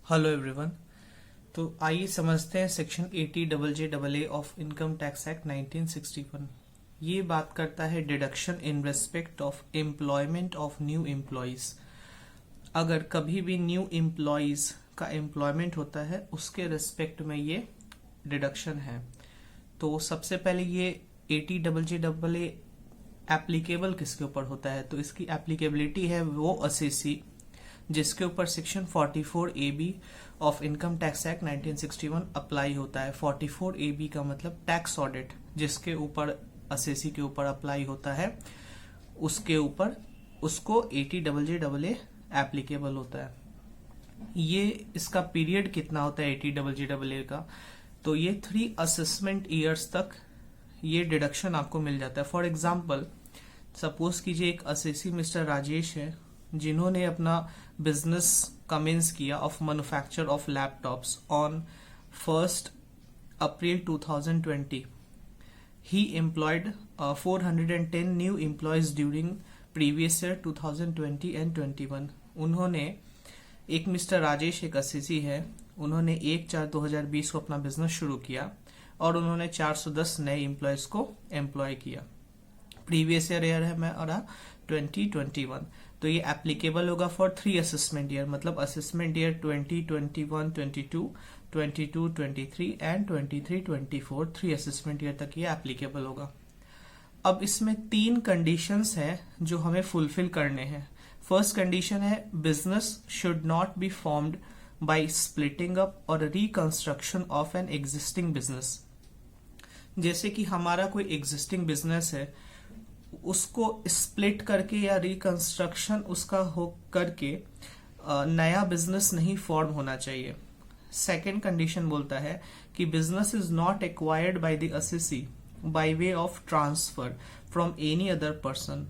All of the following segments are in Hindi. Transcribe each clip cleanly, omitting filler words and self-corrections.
Hello everyone. तो आइए समझते हैं section 80 double J double A of income tax act 1961। ये बात करता है deduction in respect of employment of new employees. अगर कभी भी न्यू एम्प्लॉयज का एम्प्लॉयमेंट होता है उसके रेस्पेक्ट में ये डिडक्शन है। तो सबसे पहले ये 80 double J double A applicable किसके ऊपर होता है, तो इसकी एप्लीकेबिलिटी है वो असेसी जिसके ऊपर section 44 AB of income tax act 1961 apply होता है। 44 AB का मतलब टैक्स ऑडिट, जिसके ऊपर असेसी के ऊपर अप्लाई होता है उसके ऊपर उसको 80 double J double A applicable होता है। ये इसका पीरियड कितना होता है 80 डबल जे डबल ए का, तो ये 3 असेसमेंट ईयर्स तक ये डिडक्शन आपको मिल जाता है। फॉर एग्जाम्पल सपोज कीजिए एक असेसी मिस्टर राजेश है जिन्होंने अपना बिजनेस कमेंस किया of manufacture of laptops on 1 April 2020। He employed 410 new employees during previous year 2020 and 21। उन्होंने एक मिस्टर राजेश एक असेसी है, उन्होंने 1/4/2020 को अपना बिजनेस शुरू किया और उन्होंने 410 नए एम्प्लॉयज को एम्प्लॉय किया। प्रीवियस ईयर है हमारा 2021, तो ये एप्लीकेबल होगा फॉर 3 असेसमेंट ईयर, मतलब assessment year 2021 22 22 23 and 23 24 3 assessment year तक ये एप्लीकेबल होगा। अब इसमें 3 कंडीशंस हैं जो हमें फुलफिल करने हैं। फर्स्ट कंडीशन है business should not be formed by splitting up और reconstruction of an existing business. जैसे कि हमारा कोई एग्जिस्टिंग बिजनेस है, उसको स्प्लिट करके या रिकंस्ट्रक्शन उसका हो करके नया बिजनेस नहीं फॉर्म होना चाहिए। सेकेंड कंडीशन बोलता है कि business is not acquired by the assessee by way of transfer from any other person.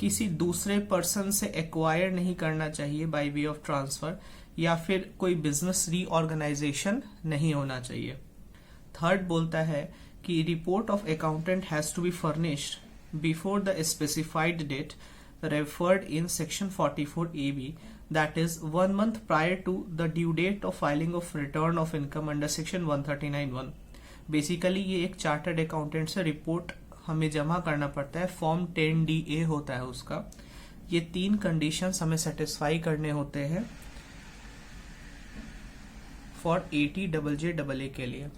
किसी दूसरे पर्सन से एक्वायर नहीं करना चाहिए बाय वे ऑफ ट्रांसफर, या फिर कोई बिजनेस रीऑर्गेनाइजेशन नहीं होना चाहिए। थर्ड बोलता है कि report of accountant has to be furnished before the specified date referred in section 44 AB, that is 1 month prior to the due date of filing of return of income under section 139(1). Basically ये एक चार्टर्ड अकाउंटेंट से रिपोर्ट हमें जमा करना पड़ता है, फॉर्म 10DA होता है उसका। ये 3 कंडीशंस हमें सेटिस्फाई करने होते हैं for 80 double J double A के लिए।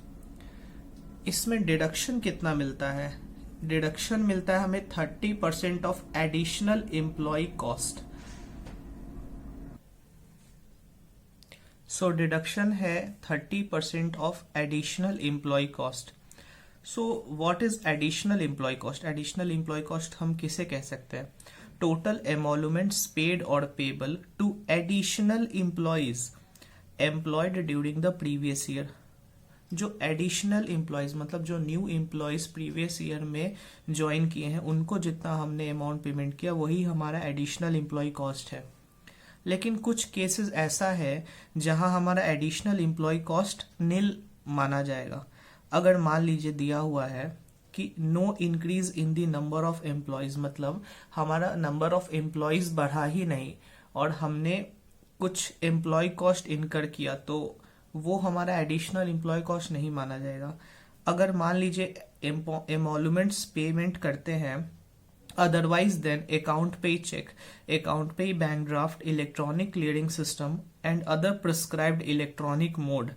इसमें डिडक्शन कितना मिलता है? डिडक्शन मिलता है हमें 30% of additional employee cost. So deduction है 30% of additional employee cost. So what is additional employee cost? Additional employee cost हम किसे कह सकते हैं? टोटल एमोलुमेंट्स पेड और payable to additional employees employed during the previous year. जो एडिशनल एम्प्लॉयज मतलब जो न्यू एम्प्लॉयज प्रीवियस ईयर में ज्वाइन किए हैं उनको जितना हमने अमाउंट पेमेंट किया वही हमारा एडिशनल एम्प्लॉय कॉस्ट है। लेकिन कुछ केसेस ऐसा है जहां हमारा एडिशनल एम्प्लॉय कॉस्ट नील माना जाएगा। अगर मान लीजिए दिया हुआ है कि no increase in the number of employees, मतलब हमारा नंबर ऑफ एम्प्लॉयज बढ़ा ही नहीं और हमने कुछ एम्प्लॉय कॉस्ट इनकर किया, तो वो हमारा एडिशनल एम्प्लॉय कॉस्ट नहीं माना जाएगा। अगर मान लीजिए एमोलुमेंट्स पेमेंट करते हैं अदरवाइज देन अकाउंट पे चेक, अकाउंट पे bank draft, electronic clearing system and other prescribed electronic mode,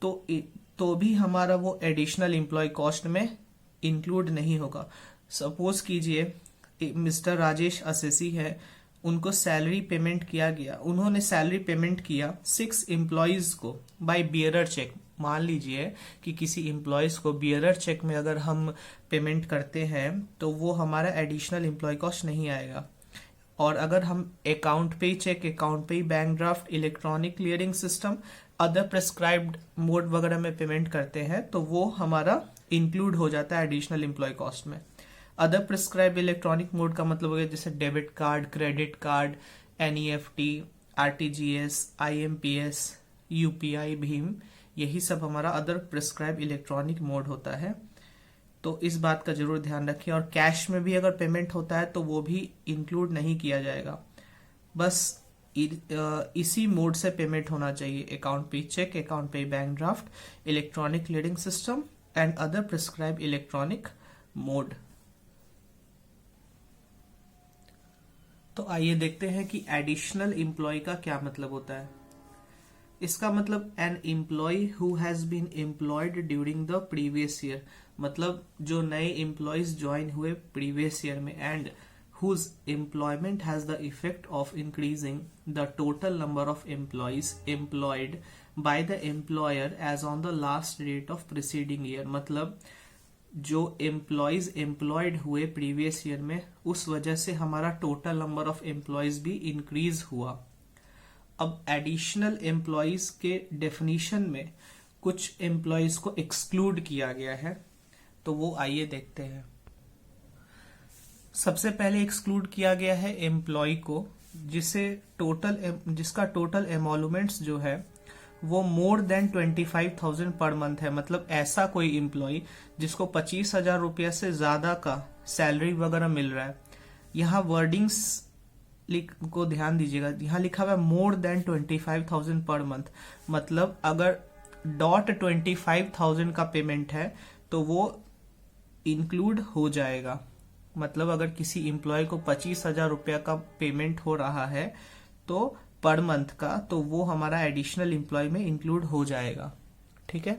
तो भी हमारा वो एडिशनल एम्प्लॉय कॉस्ट में इंक्लूड नहीं होगा। सपोज कीजिए मिस्टर राजेश असेसी है, उनको सैलरी पेमेंट किया गया, उन्होंने सैलरी पेमेंट किया 6 एम्प्लॉयज को बाय बियरर चेक। मान लीजिए कि किसी एम्प्लॉयज को बियरर चेक में अगर हम पेमेंट करते हैं तो वो हमारा एडिशनल एम्प्लॉय कॉस्ट नहीं आएगा। और अगर हम अकाउंट पे चेक, अकाउंट पे bank draft, electronic clearing system, other prescribed mode वगैरह में पेमेंट करते हैं तो वो हमारा इंक्लूड हो जाता है एडिशनल एम्प्लॉय कॉस्ट में। अदर प्रिस्क्राइब इलेक्ट्रॉनिक मोड का मतलब हो गया जैसे debit card, credit card, NEFT, RTGS, IMPS, UPI, Bhim, यही सब हमारा अदर प्रिस्क्राइब इलेक्ट्रॉनिक मोड होता है। तो इस बात का जरूर ध्यान रखें। और कैश में भी अगर पेमेंट होता है तो वो भी इंक्लूड नहीं किया जाएगा। बस इसी मोड से पेमेंट होना चाहिए, अकाउंट पे चेक, अकाउंट पे bank draft, electronic clearing system and other prescribe electronic mode. तो आइए देखते हैं कि एडिशनल एम्प्लॉय का क्या मतलब होता है। इसका मतलब an employee who has been employed during the previous year, मतलब जो नए एम्प्लॉयज ज्वाइन हुए प्रीवियस ईयर में, and whose employment has the effect of increasing the total number of employees employed by the employer as on the last date of preceding year। मतलब जो एम्प्लॉयज एम्प्लॉयड हुए प्रीवियस ईयर में, उस वजह से हमारा टोटल नंबर ऑफ एम्प्लॉयज भी इंक्रीज हुआ। अब एडिशनल एम्प्लॉयज के डेफिनेशन में कुछ एम्प्लॉयज को एक्सक्लूड किया गया है, तो वो आइए देखते हैं। सबसे पहले एक्सक्लूड किया गया है एम्प्लॉय को जिसका टोटल एमोलुमेंट्स जो है वो मोर देन 25,000 पर मंथ है। मतलब ऐसा कोई एम्प्लॉय जिसको 25,000 रुपया से ज्यादा का सैलरी वगैरह मिल रहा है। यहाँ वर्डिंग्स को ध्यान दीजिएगा, यहाँ लिखा हुआ है मोर देन 25,000 पर मंथ, मतलब अगर .25,000 का पेमेंट है तो वो इंक्लूड हो जाएगा। मतलब अगर किसी एम्प्लॉय को 25,000 रुपया का पेमेंट हो रहा है तो पर मंथ का, तो वो हमारा एडिशनल एम्प्लॉय में इंक्लूड हो जाएगा। ठीक है।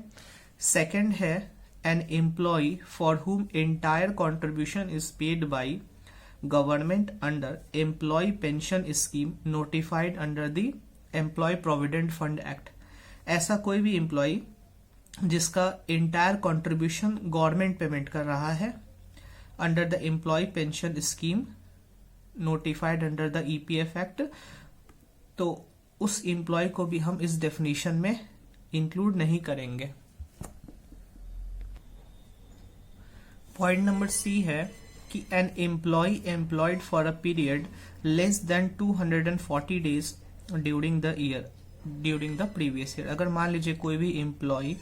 सेकंड है an employee for whom entire contribution is paid by government under employee pension scheme notified under the employee provident fund act. ऐसा कोई भी एम्प्लॉय जिसका एंटायर कॉन्ट्रीब्यूशन गवर्नमेंट पेमेंट कर रहा है under the employee pension scheme notified under the EPF act, तो उस एम्प्लॉय को भी हम इस डेफिनेशन में इंक्लूड नहीं करेंगे। पॉइंट नंबर सी है कि an employee employed for a period less than 240 days during the previous year. अगर मान लीजिए कोई भी एम्प्लॉय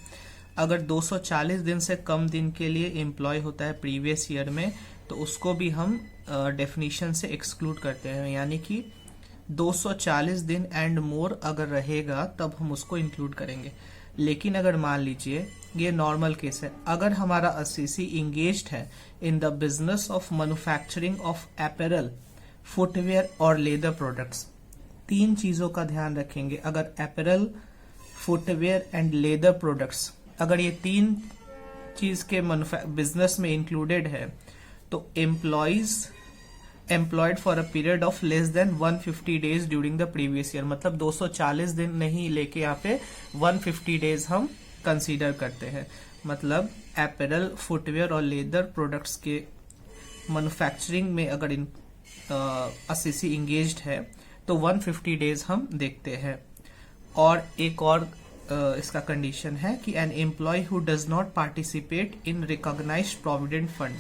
अगर 240 दिन से कम दिन के लिए एम्प्लॉय होता है प्रीवियस ईयर में, तो उसको भी हम डेफिनेशन से एक्सक्लूड करते हैं। यानी कि 240 दिन एंड मोर अगर रहेगा तब हम उसको इंक्लूड करेंगे। लेकिन अगर मान लीजिए ये नॉर्मल केस है, अगर हमारा असेसी इंगेज्ड है in the business of manufacturing of apparel, footwear और लेदर प्रोडक्ट्स, तीन चीजों का ध्यान रखेंगे। अगर apparel, footwear and leather products, अगर ये तीन चीज के बिजनेस में इंक्लूडेड है, तो employed for a period of less than 150 days during the previous year, मतलब 240 दिन नहीं लेके यहाँ पे 150 डेज हम कंसीडर करते हैं। मतलब अपैरल, फुटवेयर और लेदर प्रोडक्ट्स के मैन्युफैक्चरिंग में अगर असेसी इंगेज्ड है तो 150 डेज हम देखते हैं। और एक और इसका कंडीशन है कि an employee who does not participate in recognised provident fund,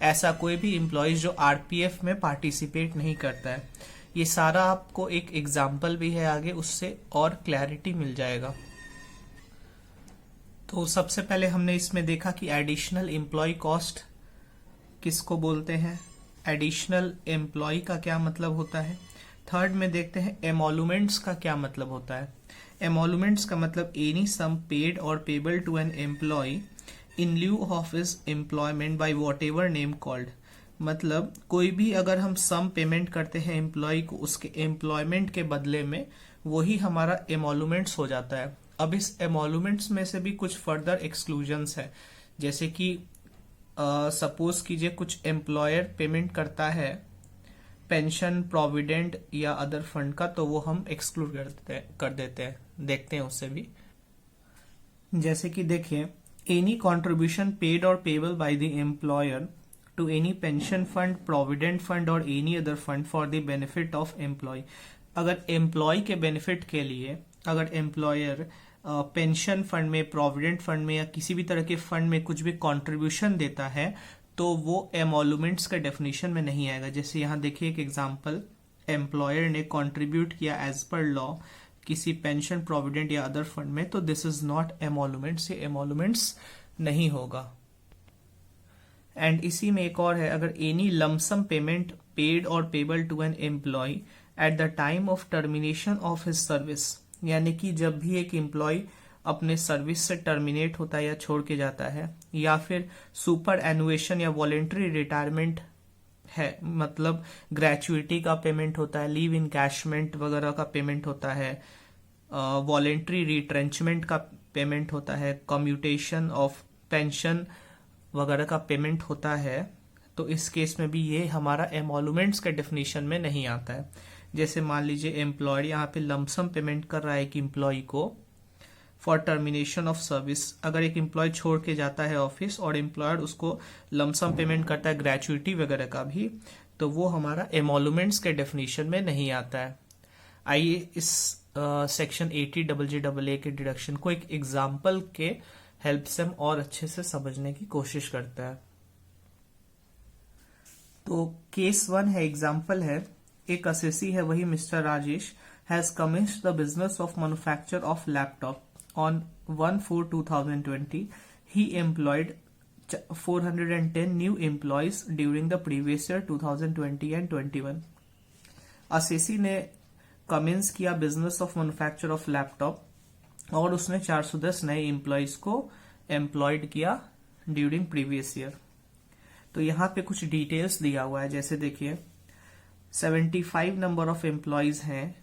ऐसा कोई भी एम्प्लॉय जो आरपीएफ में पार्टिसिपेट नहीं करता है। ये सारा आपको एक एग्जाम्पल भी है आगे, उससे और क्लैरिटी मिल जाएगा। तो सबसे पहले हमने इसमें देखा कि एडिशनल एम्प्लॉय कॉस्ट किसको बोलते हैं, एडिशनल एम्प्लॉय का क्या मतलब होता है। थर्ड में देखते हैं एमोलुमेंट्स का क्या मतलब होता है। एमोलुमेंट्स का मतलब एनी सम पेड और payable to an employee in lieu of his employment by whatever name called, मतलब कोई भी अगर हम सम पेमेंट करते हैं एम्प्लॉय को उसके एम्प्लॉयमेंट के बदले में, वही हमारा एमोलुमेंट्स हो जाता है। अब इस एमोलुमेंट्स में से भी कुछ फर्दर एक्सक्लूजन्स है, जैसे कि सपोज कीजिए कुछ एम्प्लॉयर पेमेंट करता है पेंशन, प्रोविडेंट या अदर फंड का, तो वो हम एक्सक्लूड कर देते हैं। देखते हैं उससे भी, जैसे कि देखिए एनी कॉन्ट्रीब्यूशन पेड और payable by the employer to any pension fund, provident fund और any other fund for the benefit of employee. अगर एम्प्लॉय के बेनिफिट के लिए अगर एम्प्लॉयर पेंशन फंड में, प्रोविडेंट फंड में या किसी भी तरह के फंड में कुछ भी कॉन्ट्रीब्यूशन देता है, तो वो एमोलुमेंट्स के डेफिनेशन में नहीं आएगा। जैसे यहाँ देखिए एक एग्जांपल, एम्प्लॉयर ने कंट्रीब्यूट किया एज पर लॉ किसी पेंशन, प्रोविडेंट या अदर फंड में, तो दिस इज नॉट एमोलुमेंट्स, ये एमोलुमेंट्स नहीं होगा। एंड इसी में एक और है, अगर एनी लमसम पेमेंट पेड और payable to an employee at the time of termination of his service, यानी कि जब भी एक एम्प्लॉय अपने सर्विस से टर्मिनेट होता है या छोड़ के जाता है, या फिर सुपर एनुएशन या वॉलेंट्री रिटायरमेंट है, मतलब ग्रेचुइटी का पेमेंट होता है, लीव इनकैशमेंट वगैरह का पेमेंट होता है, वॉलेंट्री रिट्रेंचमेंट का पेमेंट होता है, कम्यूटेशन ऑफ पेंशन वगैरह का पेमेंट होता है, तो इस केस में भी ये हमारा एमोलुमेंट्स के डेफिनेशन में नहीं आता है। जैसे मान लीजिए एम्प्लॉय यहाँ पे लमसम पेमेंट कर रहा है एक एम्प्लॉय को फॉर टर्मिनेशन ऑफ सर्विस। अगर एक एम्प्लॉय छोड़ के जाता है ऑफिस और एम्प्लॉयर उसको लमसम पेमेंट करता है ग्रेचुइटी वगैरह का भी, तो वो हमारा एमोलुमेंट्स के डेफिनेशन में नहीं आता है। आइए इस सेक्शन 80JJAA के डिडक्शन को एक एग्जाम्पल के हेल्प से हम और अच्छे से समझने की कोशिश करते हैं। तो केस 1 है, एग्जाम्पल है, एक असेसी है, वही mister Rajesh, has commenced the business of manufacture of laptop on 1/4/2020. He employed 410 new employees during the previous year 2020 and 21. Assessee ने कमेंस किया business of manufacture of laptop और उसने 410 नए एम्प्लॉयज को एम्प्लॉयड किया ड्यूरिंग प्रीवियस ईयर। तो यहाँ पे कुछ डिटेल्स दिया हुआ है, जैसे देखिए 75 नंबर ऑफ एम्प्लॉयज हैं,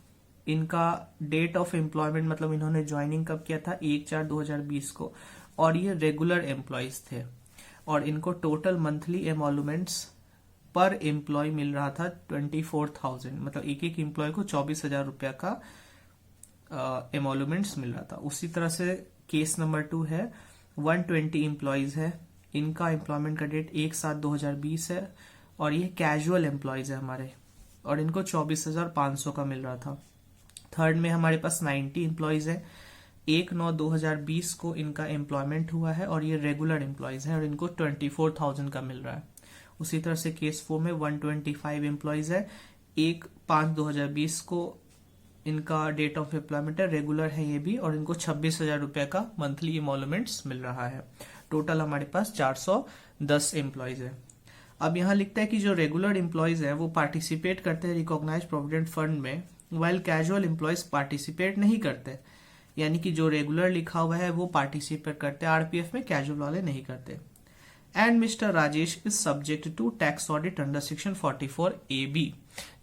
इनका डेट ऑफ एम्प्लॉयमेंट मतलब इन्होंने ज्वाइनिंग कब किया था 1/4/2020 को, और ये रेगुलर एम्प्लॉयज थे, और इनको टोटल मंथली एमोलुमेंट्स पर एम्प्लॉय मिल रहा था 24,000, मतलब एक एक एम्प्लॉय को 24,000 रुपया का एमोलुमेंट्स मिल रहा था। उसी तरह से केस नंबर 2 है, 120 एम्प्लॉयज है, इनका एम्प्लॉयमेंट का डेट 1/7/2020 है, और ये कैजुअल एम्प्लॉयज है हमारे, और इनको 24,500 का मिल रहा था। थर्ड में हमारे पास 90 एम्प्लॉयज है, 1/9/2020 को इनका एम्प्लॉयमेंट हुआ है, और ये रेगुलर एम्प्लॉयज हैं और इनको 24,000 का मिल रहा है। उसी तरह से केस 4 में 125 एम्प्लॉयज है, 1/5/2020 को इनका डेट ऑफ एम्प्लॉयमेंट है, रेगुलर है ये भी, और इनको 26,000 रुपए का मंथली एमोलुमेंट्स मिल रहा है। टोटल हमारे पास 410 एम्प्लॉयज है। अब यहाँ लिखता है कि जो रेगुलर एम्प्लॉयज है वो पार्टिसिपेट करते हैं रिकॉग्नाइज प्रोविडेंट फंड में, वाइल कैजुअल एम्प्लॉयज पार्टिसिपेट नहीं करते, यानी कि जो रेगुलर लिखा हुआ है वो पार्टिसिपेट करते हैं आरपीएफ में, कैजुअल वाले नहीं करते। And mister Rajesh is subject to tax audit under section 44AB।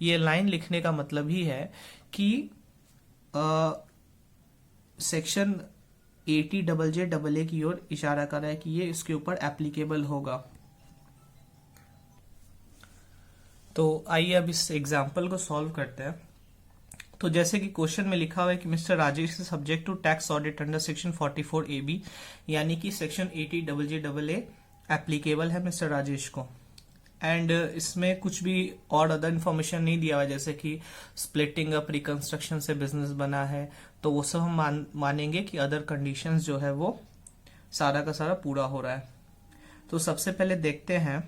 ये लाइन लिखने का मतलब ही है कि सेक्शन 80JJAA की ओर इशारा कर रहा है कि ये इसके ऊपर एप्लीकेबल होगा। तो आइए अब इस एग्जाम्पल को सॉल्व करते हैं। तो जैसे कि क्वेश्चन में लिखा हुआ है कि mister Rajesh is subject to tax audit under section 44AB, यानी कि सेक्शन 80JJAA एप्लीकेबल है मिस्टर राजेश को। एंड इसमें कुछ भी और अदर इन्फॉर्मेशन नहीं दिया हुआ, जैसे कि स्प्लिटिंग अप रिकंस्ट्रक्शन से बिजनेस बना है, तो वो सब हम मानेंगे कि अदर कंडीशंस जो है वो सारा का सारा पूरा हो रहा है। तो सबसे पहले देखते हैं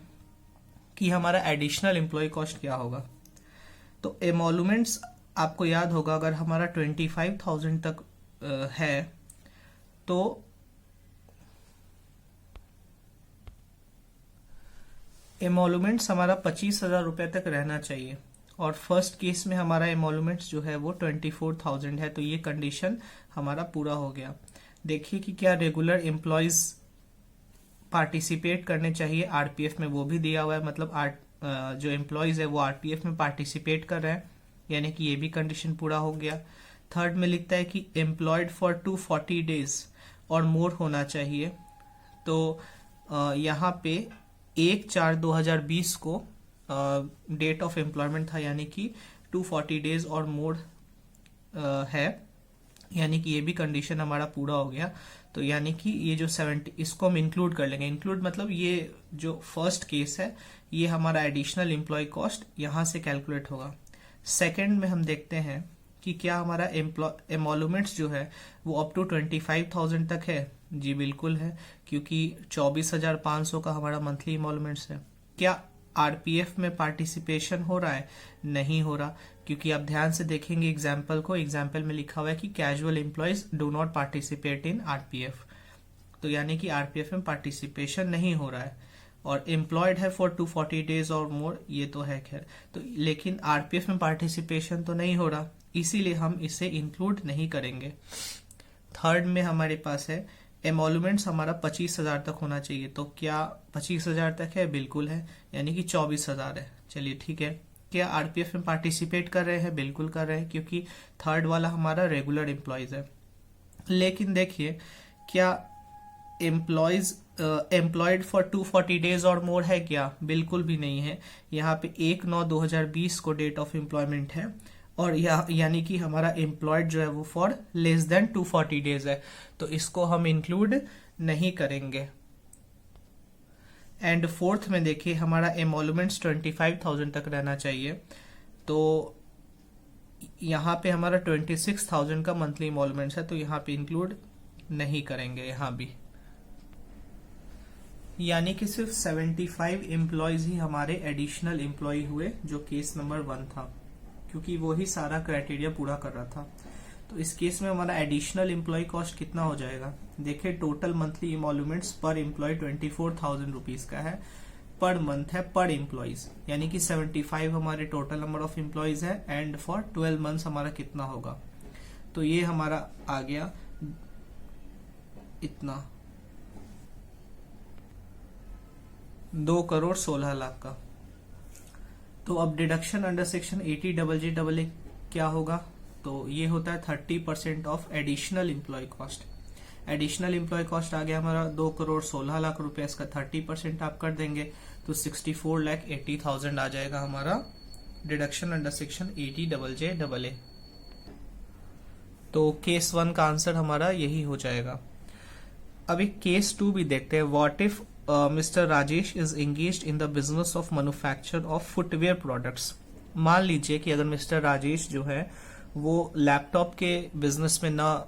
कि हमारा एडिशनल एम्प्लॉय कॉस्ट क्या होगा। तो एमोलुमेंट्स आपको याद होगा, अगर हमारा 25,000 तक है तो एमोलुमेंट्स हमारा 25,000 रुपए तक रहना चाहिए, और फर्स्ट केस में हमारा एमोलुमेंट्स जो है वो 24,000 है, तो ये कंडीशन हमारा पूरा हो गया। देखिए कि क्या रेगुलर एम्प्लॉयज पार्टिसिपेट करने चाहिए आरपीएफ में, वो भी दिया हुआ है, मतलब जो एम्प्लॉयज है वो आरपीएफ में पार्टिसिपेट कर रहे हैं, यानी कि ये भी कंडीशन पूरा हो गया। थर्ड में लिखता है कि एम्प्लॉयड फॉर 240 डेज और मोर होना चाहिए, तो यहाँ पे 1/4/2020 को डेट ऑफ एम्प्लॉयमेंट था, यानी कि 240 डेज और मोर है, यानी कि ये भी कंडीशन हमारा पूरा हो गया। तो यानी कि ये जो 70 इसको हम इंक्लूड कर लेंगे। इंक्लूड मतलब ये जो फर्स्ट केस है ये हमारा एडिशनल एम्प्लॉय कॉस्ट यहाँ से कैलकुलेट होगा। सेकंड में हम देखते हैं कि क्या हमारा एमोलुमेंट्स जो है वो अप टू 25,000 तक है। जी बिल्कुल है, क्योंकि 24,500 का हमारा मंथली एमोलुमेंट्स है। क्या आरपीएफ में पार्टिसिपेशन हो रहा है? नहीं हो रहा, क्योंकि आप ध्यान से देखेंगे एग्जाम्पल को, एग्जाम्पल में लिखा हुआ है कि casual employees do not participate in RPF, तो यानी कि आरपीएफ में पार्टिसिपेशन नहीं हो रहा है। और एम्प्लॉयड है फॉर 240 डेज और मोर, ये तो है खैर। तो लेकिन आरपीएफ में पार्टिसिपेशन तो नहीं हो रहा, इसीलिए हम इसे इंक्लूड नहीं करेंगे। थर्ड में हमारे पास है एमोलुमेंट्स हमारा 25,000 तक होना चाहिए। तो क्या 25,000 तक है? बिल्कुल है, यानी कि 24,000 है। चलिए ठीक है। क्या आरपीएफ में पार्टिसिपेट कर रहे हैं? बिल्कुल कर रहे हैं, क्योंकि थर्ड वाला हमारा रेगुलर एम्प्लॉयज है। लेकिन देखिए, क्या एम्प्लॉयड फॉर 240 डेज और मोर है क्या? बिल्कुल भी नहीं है। यहाँ पे 1/9/2020 को डेट ऑफ एम्प्लॉयमेंट है, और यानी कि हमारा एम्प्लॉयड जो है वो फॉर लेस देन 240 डेज है, तो इसको हम इंक्लूड नहीं करेंगे। एंड फोर्थ में देखिए, हमारा एमोलुमेंट्स 25,000 तक रहना चाहिए, तो यहाँ पे हमारा 26,000 का मंथली एमोलुमेंट्स है, तो यहाँ पे इंक्लूड नहीं करेंगे यहाँ भी। यानी कि सिर्फ 75 एम्प्लॉयज ही हमारे एडिशनल एम्प्लॉय हुए, जो केस नंबर 1 था, क्योंकि वो ही सारा क्राइटेरिया पूरा कर रहा था। तो इस केस में हमारा एडिशनल एम्प्लॉय कॉस्ट कितना हो जाएगा? देखिए, टोटल मंथली एमोलुमेंट्स पर एम्प्लॉय 24,000 रुपीज का है, पर मंथ है, पर एम्प्लॉयज, यानी कि 75 हमारे टोटल नंबर ऑफ एम्प्लॉयज है, एंड फॉर 12 मंथ्स हमारा कितना होगा? तो ये हमारा आ गया इतना 2,16,00,000 का। तो अब डिडक्शन अंडर सेक्शन 80JJAA क्या होगा? तो ये होता है 30% of additional employee cost. Additional employee cost आ गया हमारा 2,16,00,000 रुपया, इसका 30% आप कर देंगे तो 64,80,000 आ जाएगा हमारा डिडक्शन अंडर सेक्शन 80JJAA। तो केस 1 का आंसर हमारा यही हो जाएगा। अभी केस 2 भी देखते हैं। What if mister Rajesh is engaged in the business of manufacture of footwear products. मान लीजिए कि अगर मिस्टर राजेश जो है वो लैपटॉप के बिजनेस में ना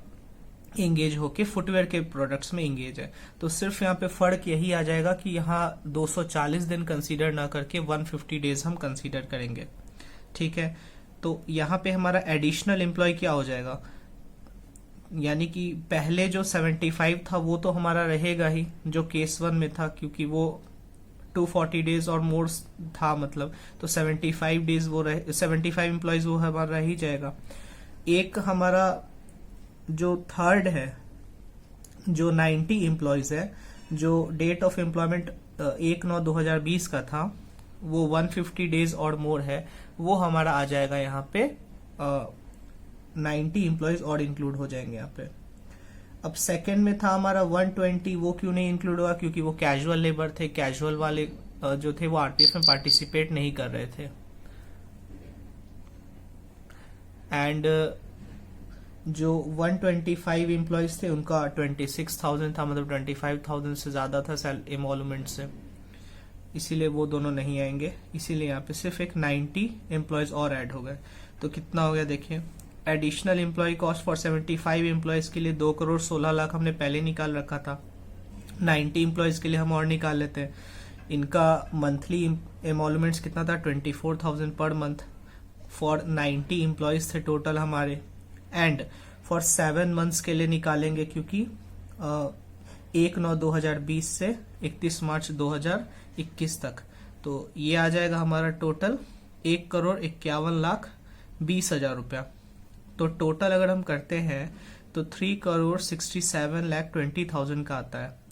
एंगेज होके फुटवेयर के प्रोडक्ट्स में एंगेज है, तो सिर्फ यहाँ पे फर्क यही आ जाएगा कि यहाँ 240 दिन कंसीडर ना करके 150 डेज हम कंसीडर करेंगे। ठीक है, तो यहाँ पे हमारा एडिशनल एम्प्लॉय क्या हो जाएगा? यानी कि पहले जो 75 था वो तो हमारा रहेगा ही, जो केस 1 में था, क्योंकि वो 240 डेज और मोर था, मतलब तो 75 डेज वो रहे, 75 एम्प्लॉयज वो हमारा रह ही जाएगा। एक हमारा जो थर्ड है, जो 90 एम्प्लॉयज है, जो डेट ऑफ एम्प्लॉयमेंट 1/9/2020 का था, वो 150 डेज और मोर है, वो हमारा आ जाएगा यहाँ पे 90 एम्प्लॉयज और इंक्लूड हो जाएंगे यहाँ पे। अब सेकंड में था हमारा 120, वो क्यों नहीं इंक्लूड हुआ? क्योंकि वो कैजुअल लेबर थे, कैजुअल वाले जो थे वो आरपीएफ में पार्टिसिपेट नहीं कर रहे थे। एंड जो 125 एम्प्लॉयज थे उनका 26,000 था, मतलब 25,000 से ज्यादा था एमोलुमेंट से, इसीलिए वो दोनों नहीं आएंगे। इसीलिए यहाँ पे सिर्फ एक 90 एम्प्लॉयज और ऐड हो गए। तो कितना हो गया देखिए, additional employee cost for 75 employees के लिए 2,16,00,000 हमने पहले निकाल रखा था। 90 एम्प्लॉयज के लिए हम और निकाल लेते हैं। इनका मंथली एमोलुमेंट्स कितना था? 24,000 पर मंथ फॉर 90 एम्प्लॉयज थे टोटल हमारे, एंड फॉर 7 मंथ्स के लिए निकालेंगे, क्योंकि 1/9/2020 से 31 मार्च 2021 तक। तो ये आ जाएगा हमारा टोटल 1,51,20,000 रुपया। तो टोटल अगर हम करते हैं तो 3,67,20,000 का आता है।